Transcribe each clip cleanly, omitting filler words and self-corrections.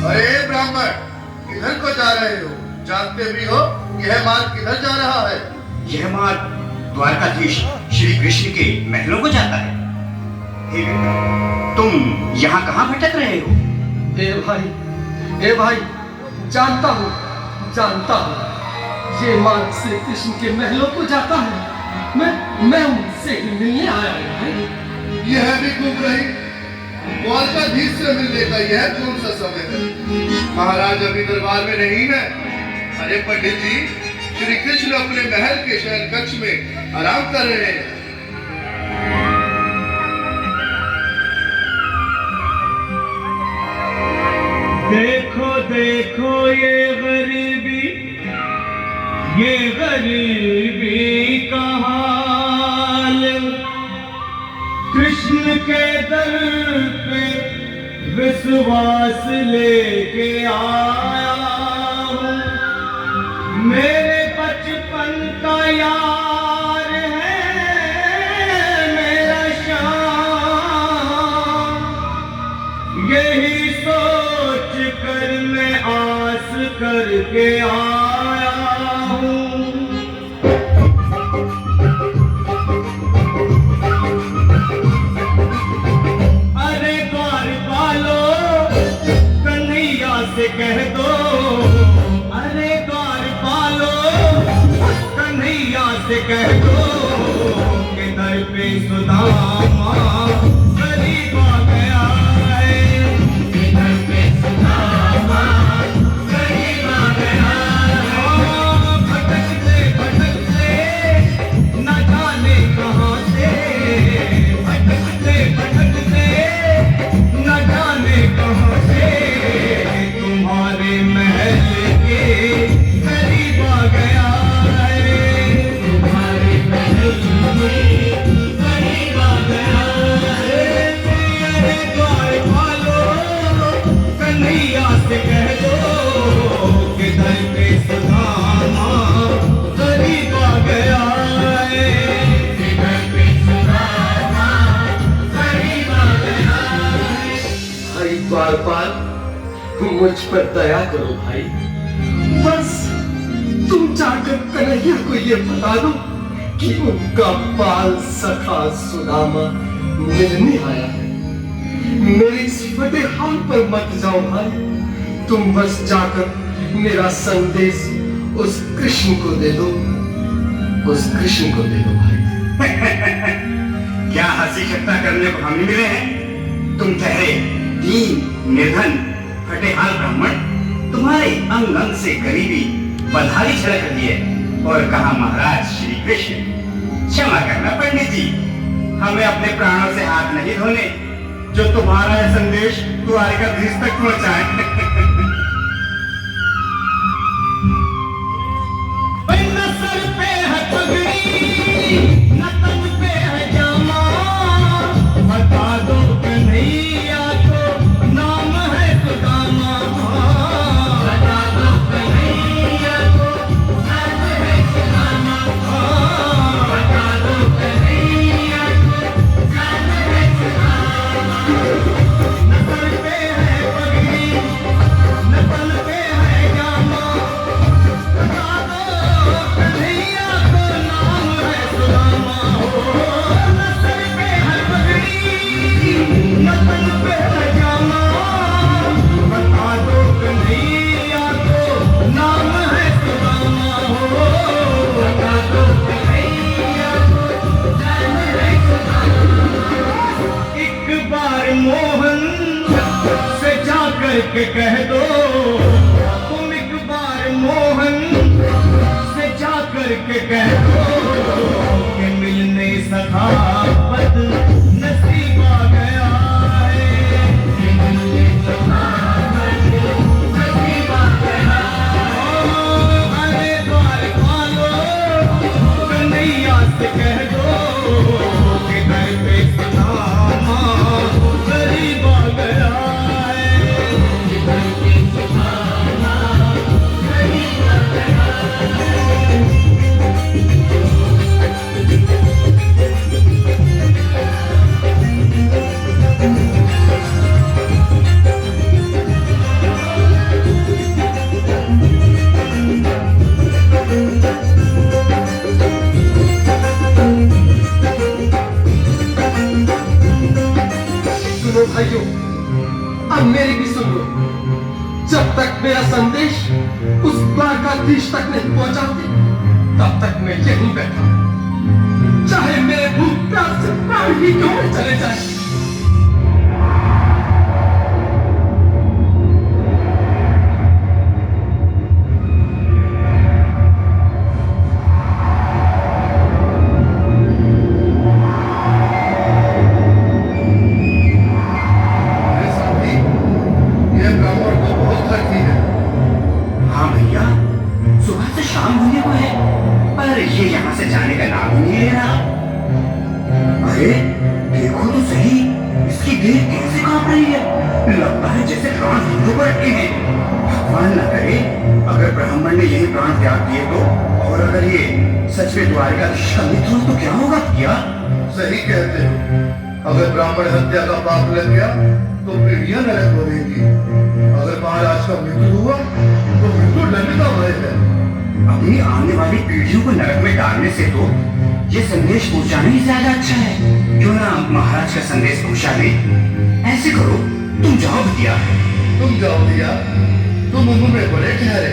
अरे ब्राह्मण, किधर को जा रहे हो? जानते भी हो यह मार्ग किधर जा रहा है? यह मार्ग द्वारकाधीश श्री कृष्ण के महलों को जाता है। हे विप्र, तुम यहाँ कहाँ भटक रहे हो? ए भाई, जानता हूँ ये मार्ग श्री कृष्ण के महलों को जाता है। मैं उनसे ही मिलने आया हूँ भाई। यह भी घूम रही द्वारकाधीश से मिलने का यह कौन सा समय है? महाराज अभी दरबार में नहीं है। अरे पंडित जी, श्री कृष्ण अपने महल के शयन कक्ष में आराम कर रहे हैं। देखो देखो ये गरीबी का हाल, कृष्ण के दर पे विश्वास लेके आया हूँ। मेरे बचपन का यार है मेरा श्याम, यही सोच कर मैं आस करके आया हूँ। अरे द्वारपालो कन्हैया से कह दो, अरे द्वारपालो कन्हैया से कह दो कि दर पे सुदामा गरीब आ गया है। दर पे सुदामा गरीब आ गया है। भटकते भटकते न जाने कहाँ से, भटकते भटकते न जाने कहाँ से तुम्हारे महल के करीब आ गया है। तुम्हारे महल के करीब आ गया है। अरे द्वारपालो कन्हैया से कह दो कि दर पे सुदामा करीब आ गया है। दर पे सुदामा करीब आ गया है। भाई द्वारपाल, मुझ पर दया करो भाई। बस तुम जाकर कन्हैया को ये बता दो कि उनका बाल सखा सुदामा मिलने आया है। मेरे इस फटे हाल पर मत जाओ भाई। तुम बस जाकर मेरा संदेश उस कृष्ण को दे दो, उस कृष्ण को दे दो भाई। क्या हंसी ठट्टा करने को हमें मिले हैं? तुम ठहरे दीन निर्धन फटे हाल ब्राह्मण, तुम्हारे अंग अंग से गरीबी बधाई झलक रही है। और कहा महाराज श्री कृष्ण, क्षमा करना पंडित जी, हमें अपने प्राणों से हाथ नहीं धोने जो तुम्हारा यह संदेश द्वारकाधीश तक पहुंचाए। न सर पे है पगड़ी, न तन पे है जामा, बता दो कन्हैया को नाम है सुदामा। बता दो कन्हैया को नाम है सुदामा। बता दो कन्हैया को नाम है सुदामा। न सर पे है पगड़ी, न तन पे है जामा, बता दो कन्हैया को नाम है सुदामा। न सर पे है पगड़ी, न तन पे है जामा, बता दो कन्हैया को नाम है सुदामा। बता दो कन्हैया को नाम है सुदामा। एक बार मोहन से जाकर के कह दो, तुम एक बार मोहन से जाकर के कह दो कि मिलने सखावत नसीब आ गया है। मिलने सखावत नसीब आ गया है। अरे द्वारपालो कन्हैया से कह दो कि दर पे सुदामा गरीब आ गया है। दर पे सुदामा गरीब आ गया है। मेरी भी सुन लो। जब तक मेरा संदेश उस द्वारकाधीश तक नहीं पहुंचाते, तब तक मैं यहीं बैठा, चाहे मेरे भूख प्यास से प्राण ही क्यों न चले जाए। अरे साथी, यह ब्राह्मण तो बहुत थकी है। हाँ भैया, सुबह से शाम होने को है, पर ये यहाँ से जाने का नाम ही नहीं ले रहा। अरे देखो तो सही, इसकी देह कैसे कांप रही है। लगता है जैसे प्राण फंदों पर अटके हैं। भगवान न करे अगर ब्राह्मण ने यही प्राण त्याग दिए तो, और अगर ये सच में द्वारकाधीश का मित्र हो तो क्या होगा भैया? सही कहते हो। अगर ब्राह्मण हत्या का पाप लग गया तो पीढ़ियां नरक बनेगी। अगर महाराज का मृत्यु हुआ तो मृत्यु दंड का भय है। अपनी आने वाली पीढ़ियों को नरक में डालने से तो ये संदेश पहुंचाना ही ज्यादा अच्छा है। क्यों ना महाराज का संदेश पहुंचा दे। ऐसे करो, तुम जाओ भैया। तुम जाओ भैया, तुम उम्र में बड़े ठहरे,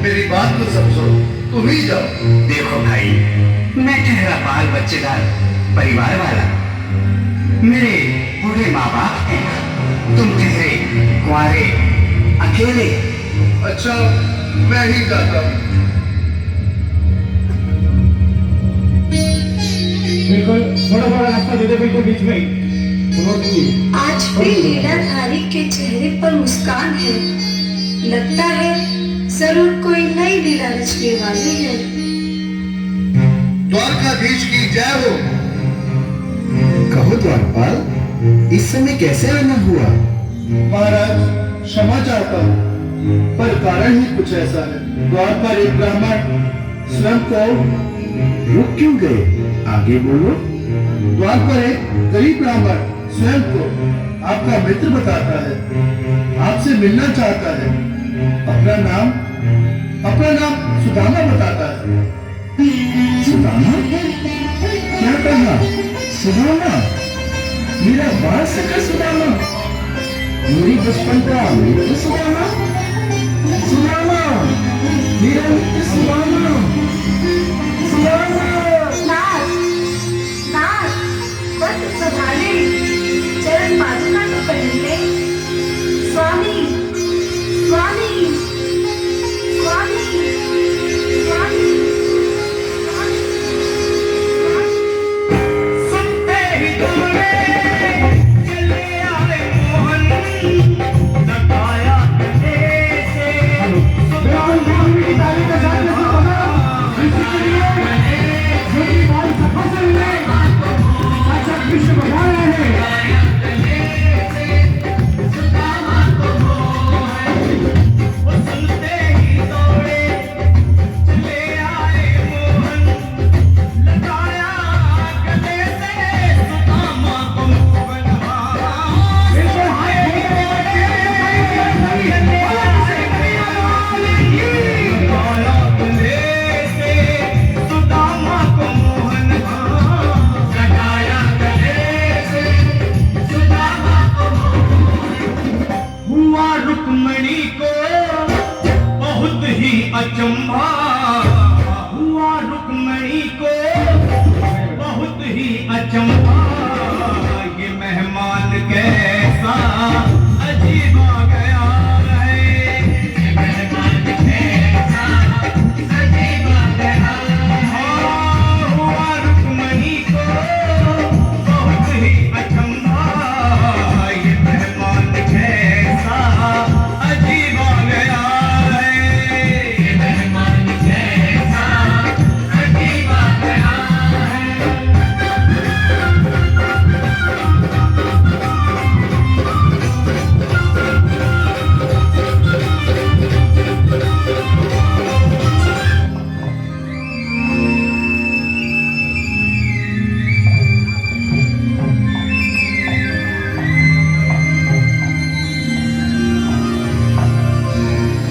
मेरी बात को समझो, तुम ही जाओ। देखो भाई, मैं ठहरा बाल बच्चेदार परिवार वाला, मेरे बूढ़े माँ बाप हैं, तुम ठहरे कुंवारे अकेले। अच्छा, मैं ही जाता हूँ। बिल्कुल थोड़ा बड़ा रास्ता दे दे, बिल्कुल बीच में ही। आज भी लीलाधारी के चेहरे पर मुस्कान है। लगता है जरूर कोई नई लीला रचने वाली है। द्वारकाधीश की जय हो। कहो द्वारपाल, इस समय कैसे आना हुआ? महाराज, क्षमा चाहता हूँ, पर कारण ही कुछ ऐसा है। द्वार पर एक ब्राह्मण स्वयं को रुक क्यों गए? आगे बोलो। द्वार पर एक गरीब ब्राह्मण स्वयं को आपका मित्र बताता है, आपसे मिलना चाहता है। अपना नाम सुदामा बताता है। सुदामा? क्या कहा? सुदामा? मेरा बाल सका सुदामा? मेरी बचपन का मित्र सुदामा? सुदामा, मेरा मित्र सुदामा, सुदामा। नाथ, नाथ, वस्त्र संभाले, चरण पादुका तो पहन ले। स्वामी, स्वामी, स्वामी, स्वामी, स्वामी, स्वामी। सुनते ही दौड़े चले आए मोहन, लगाया गले से सुदामा की ताली के साथ विश्व बना रहे हैं। वो सुनते ही दौड़े चले आए मोहन, लगाया गले से सुदामा को मोहन। हुआ रुक्मणी को बहुत ही अचंभा, हुआ रुक्मणी को बहुत ही अचंभा। ये मेहमान कैसा अजीब आ गया है, ये मेहमान कैसा अजीब आ गया है। हुआ रुक्मणी को बहुत ही अचंभा, ये मेहमान कैसा अजीब आ गया है, ये मेहमान कैसा अजीब आ गया है।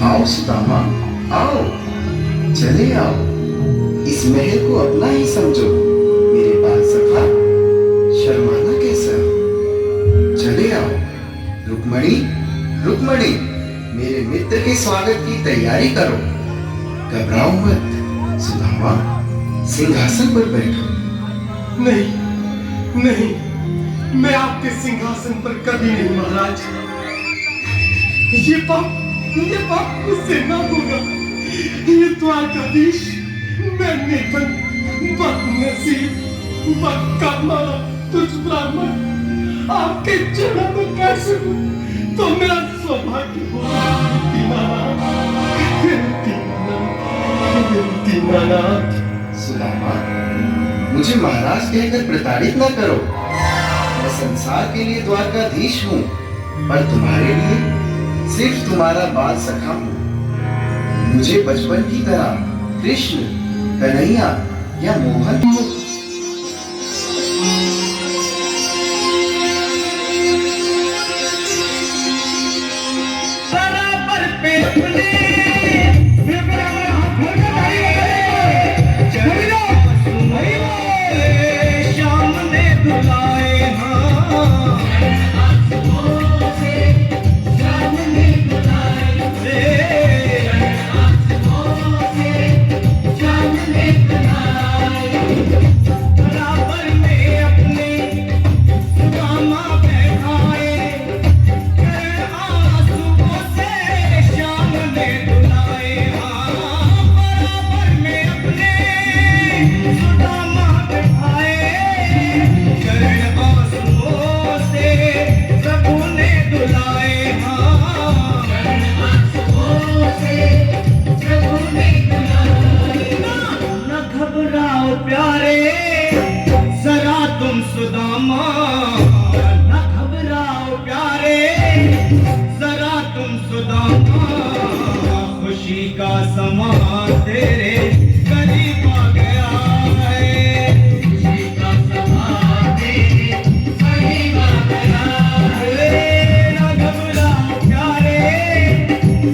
आओ सुदामा, आओ, चले आओ। इस महल को अपना ही समझो। मेरे बाल सखा, शर्माना कैसा? चले आओ। रुक्मणी, रुक्मणी, मेरे मित्र के स्वागत की तैयारी करो। घबराओ मत सुदामा, सिंहासन पर बैठो। नहीं नहीं, मैं आपके सिंहासन पर कभी नहीं महाराज। ये पाप मुझसे ना होगा। ये द्वारकाधीश, मैं निर्धन, बदनसीब, बदकर्मा, तुझ ब्राह्मण आपके चरणों में कैसे हूँ तो मेरा सौभाग्य होगा। दीनानाथ, सुदामा, मुझे महाराज कहकर प्रताड़ित न करो। मैं संसार के लिए द्वारकाधीश हूँ, पर तुम्हारे लिए सिर्फ तुम्हारा बाल सखा हूँ। मुझे बचपन की तरह कृष्ण, कन्हैया या मोहन बराबर पे अपने श्याम ने बुलाए बराबर में अपने सुदामा बैठाए, आंसुओं से श्याम ने बुलाए। बराबर में अपने सुदामा बैठाए, आंसुओं से प्रभु ने बुलाए। न घबराओ प्यारे जरा तुम सुदामा, न घबराओ प्यारे जरा तुम सुदामा। खुशी का समा तेरे करीब आ गया है, खुशी का समा तेरे करीब आ गया है। न घबराओ प्यारे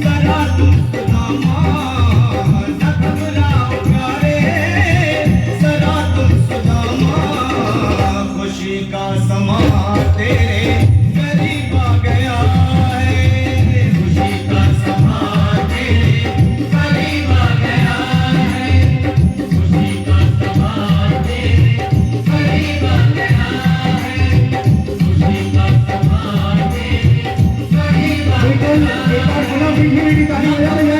जरा तुम सुदामा, न घबराओ प्यारे जरा तुम सुदामा। खुशी का समा तेरे करीब आ गया है, खुशी का समा तेरे करीब आ गया है, खुशी का समा तेरे करीब आ गया है, खुशी का समा तेरे करीब आ गया है।